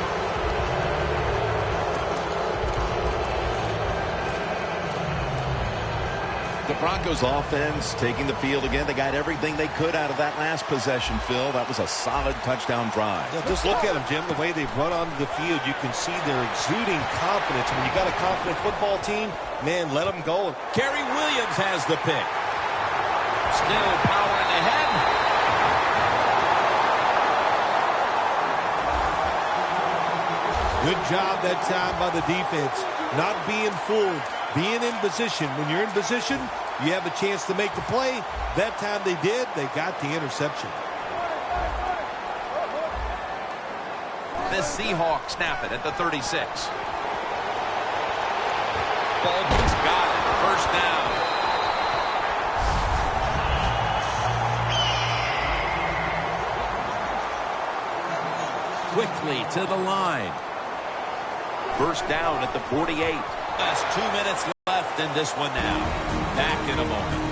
The Broncos offense taking the field again. They got everything they could out of that last possession, Phil. That was a solid touchdown drive. Yeah, just look at them, Jim. The way they've run onto the field, you can see they're exuding confidence. When you got a confident football team, man, let them go. Kerry Williams has the pick. Still powering ahead. Good job that time by the defense. Not being fooled. Being in position. When you're in position, you have a chance to make the play. That time they did. They got the interception. The Seahawks snap it at the 36. Baldwin's got it. 1st down. Quickly to the line. 1st down at the 48. Last 2 minutes left in this one now. Back in a moment.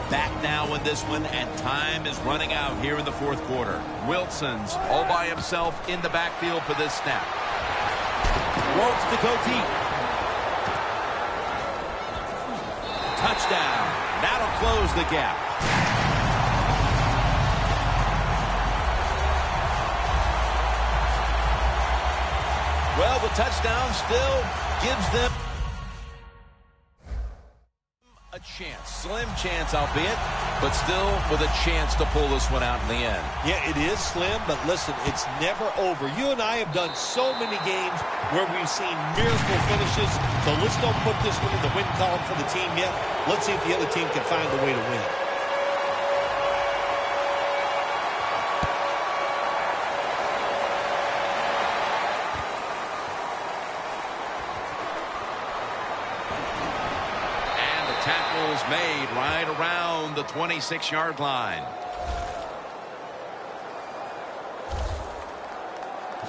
Back now in this one, and time is running out here in the 4th quarter. Wilson's all by himself in the backfield for this snap. Wants to go deep. Touchdown. That'll close the gap. Well, the touchdown still gives them a chance. Slim chance, albeit, but still with a chance to pull this one out in the end. Yeah, it is slim, but listen, it's never over. You and I have done so many games where we've seen miracle finishes, so let's don't put this one in the win column for the team yet. Let's see if the other team can find a way to win. Tackles made right around the 26-yard line.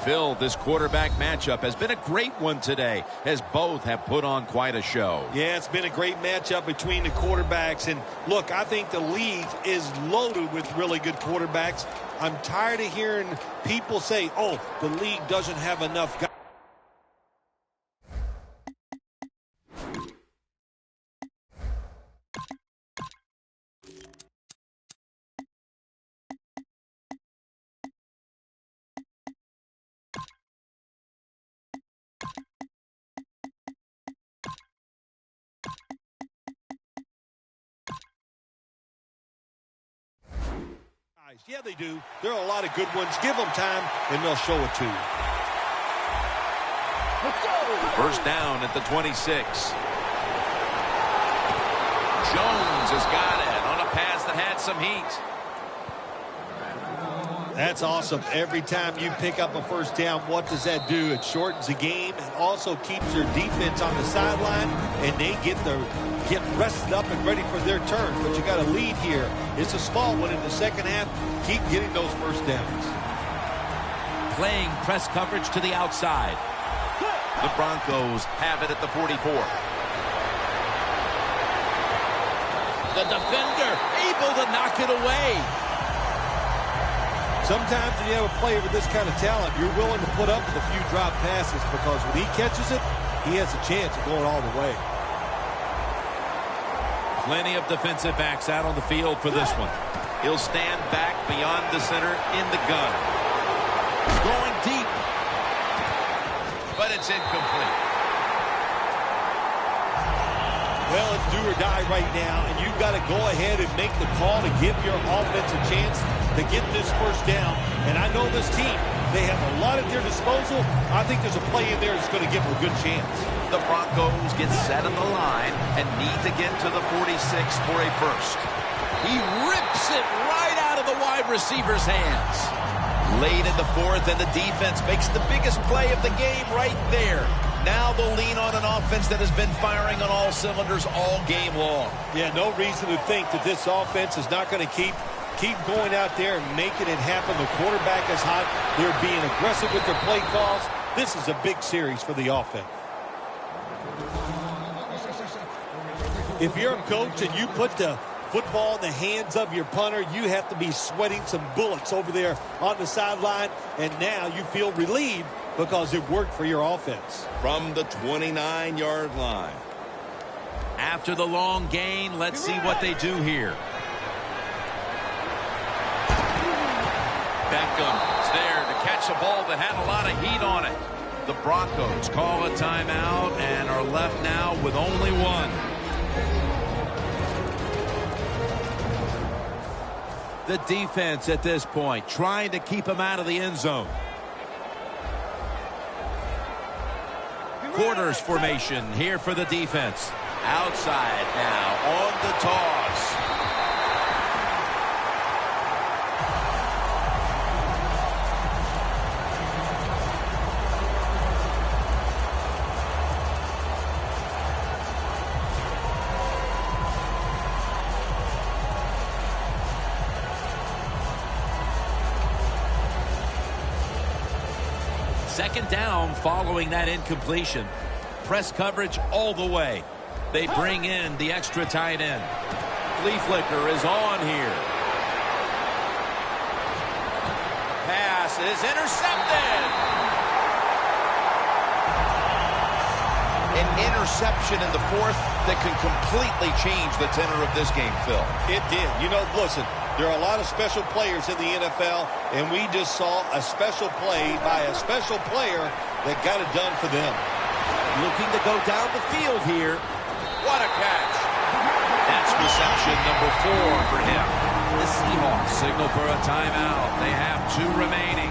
Phil, this quarterback matchup has been a great one today, as both have put on quite a show. Yeah, it's been a great matchup between the quarterbacks. And look, I think the league is loaded with really good quarterbacks. I'm tired of hearing people say, oh, the league doesn't have enough guys. Yeah, they do. There are a lot of good ones. Give them time, and they'll show it to you. Let's go. 1st down at the 26. Jones has got it on a pass that had some heat. That's awesome. Every time you pick up a 1st down, what does that do? It shortens the game and also keeps your defense on the sideline, and they get rested up and ready for their turn. But you got a lead here. It's a small one in the 2nd half. Keep getting those 1st downs. Playing press coverage to the outside. The Broncos have it at the 44. The defender able to knock it away. Sometimes when you have a player with this kind of talent, you're willing to put up with a few drop passes because when he catches it, he has a chance of going all the way. Plenty of defensive backs out on the field for this one. He'll stand back beyond the center in the gun. Going deep. But it's incomplete. Well, it's do or die right now, and you've got to go ahead and make the call to give your offense a chance to get this first down. And I know this team, they have a lot at their disposal. I think there's a play in there that's going to give them a good chance. The Broncos get set in the line and need to get to the 46 for a first. He rips it right out of the wide receiver's hands. Late in the fourth, and the defense makes the biggest play of the game right there. Now they'll lean on an offense that has been firing on all cylinders all game long. Yeah, no reason to think that this offense is not going to keep going out there and making it happen. The quarterback is hot. They're being aggressive with their play calls. This is a big series for the offense. If you're a coach and you put the football in the hands of your punter, you have to be sweating some bullets over there on the sideline, and now you feel relieved because it worked for your offense. From the 29-yard line. After the long gain, let's see what they do here. Beckham's there to catch a ball that had a lot of heat on it. The Broncos call a timeout and are left now with only one. The defense at this point trying to keep him out of the end zone. Quarters formation here for the defense. Outside now on the toss. Second down following that incompletion. Press coverage all the way. They bring in the extra tight end. Flea flicker is on here. Pass is intercepted. An interception in the fourth that can completely change the tenor of this game, Phil. It did. You know, listen, there are a lot of special players in the NFL, and we just saw a special play by a special player that got it done for them. Looking to go down the field here. What a catch. That's reception number 4 for him. The Seahawks signal for a timeout. They have 2 remaining.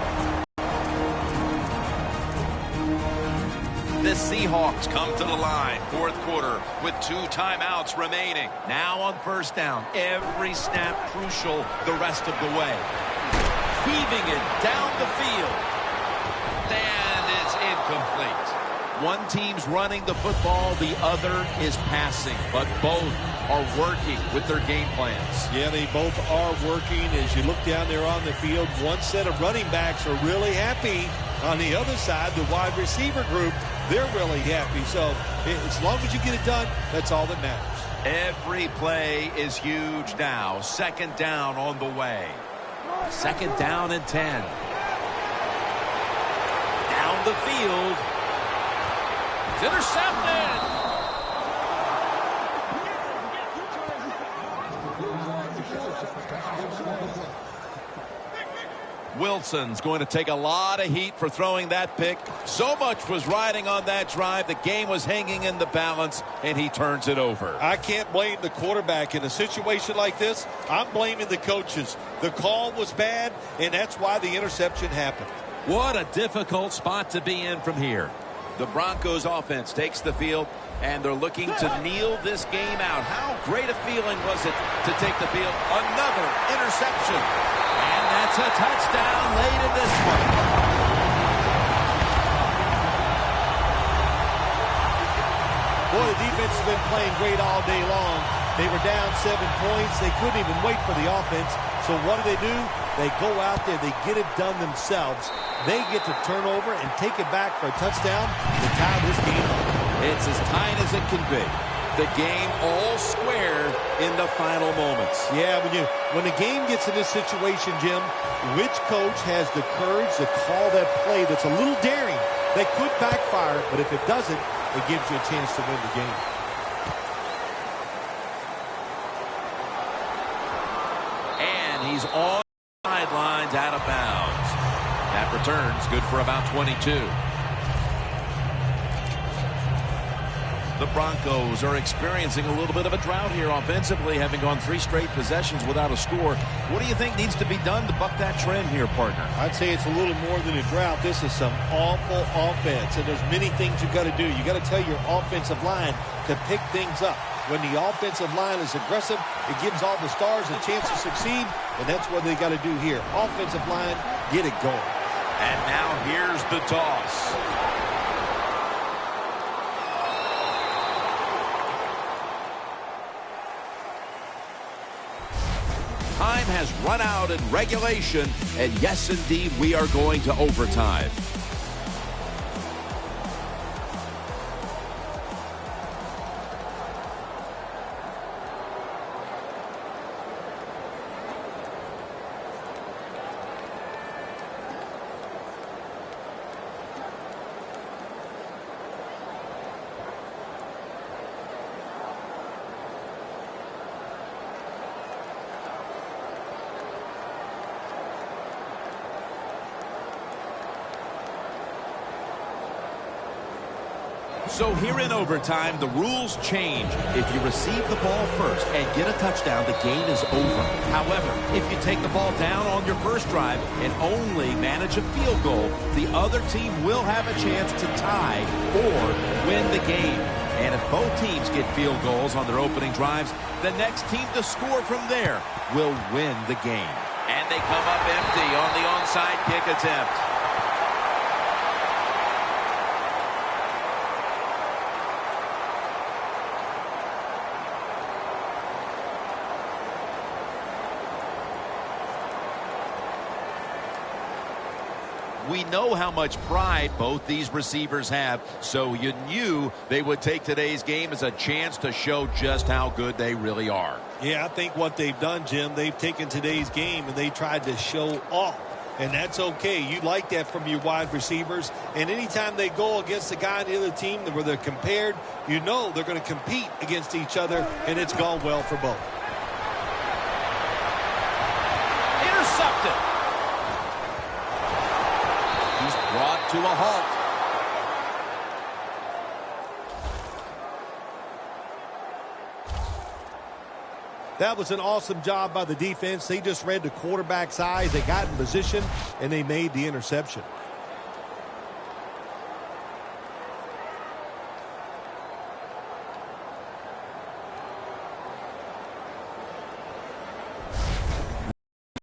The Seahawks come to the line, fourth quarter, with 2 timeouts remaining. Now on first down, every snap crucial the rest of the way. Heaving it down the field. And it's incomplete. One team's running the football, the other is passing, but both are working with their game plans. Yeah, they both are working. As you look down there on the field, one set of running backs are really happy. On the other side, the wide receiver group, they're really happy. So as long as you get it done, that's all that matters. Every play is huge now. Second down on the way. Second down and 10. Down the field. It's intercepted. Wilson's going to take a lot of heat for throwing that pick. So much was riding on that drive. The game was hanging in the balance, and he turns it over. I can't blame the quarterback in a situation like this. I'm blaming the coaches. The call was bad, and that's why the interception happened. What a difficult spot to be in from here. The Broncos offense takes the field, and they're looking to kneel this game out. How great a feeling was it to take the field? Another interception. And that's a touchdown late in this one. Boy, the defense has been playing great all day long. They were down 7 points. They couldn't even wait for the offense. So what do? They go out there. They get it done themselves. They get to turn over and take it back for a touchdown to tie this game up. It's as tight as it can be. The game all square in the final moments. Yeah, when the game gets in this situation, Jim, which coach has the courage to call that play that's a little daring? They could backfire, but if it doesn't, it gives you a chance to win the game. And he's on the sidelines, out of bounds. That return's good for about 22. The Broncos are experiencing a little bit of a drought here offensively, having gone 3 straight possessions without a score. What do you think needs to be done to buck that trend here, partner? I'd say it's a little more than a drought. This is some awful offense, and there's many things you got to do. You got to tell your offensive line to pick things up. When the offensive line is aggressive, it gives all the stars a chance to succeed, and that's what they got to do here. Offensive line, get it going. And now here's the toss. Time has run out in regulation, and yes, indeed, we are going to overtime. So here in overtime, the rules change. If you receive the ball first and get a touchdown, the game is over. However, if you take the ball down on your first drive and only manage a field goal, the other team will have a chance to tie or win the game. And if both teams get field goals on their opening drives, the next team to score from there will win the game. And they come up empty on the onside kick attempt. We know how much pride both these receivers have, so you knew they would take today's game as a chance to show just how good they really are. Yeah, I think what they've done, Jim, they've taken today's game and they tried to show off. And that's okay. You like that from your wide receivers. And anytime they go against a guy on the other team where they're compared, you know they're going to compete against each other, and it's gone well for both. Intercepted. Brought to a halt. That was an awesome job by the defense. They just read the quarterback's eyes. They got in position, and they made the interception.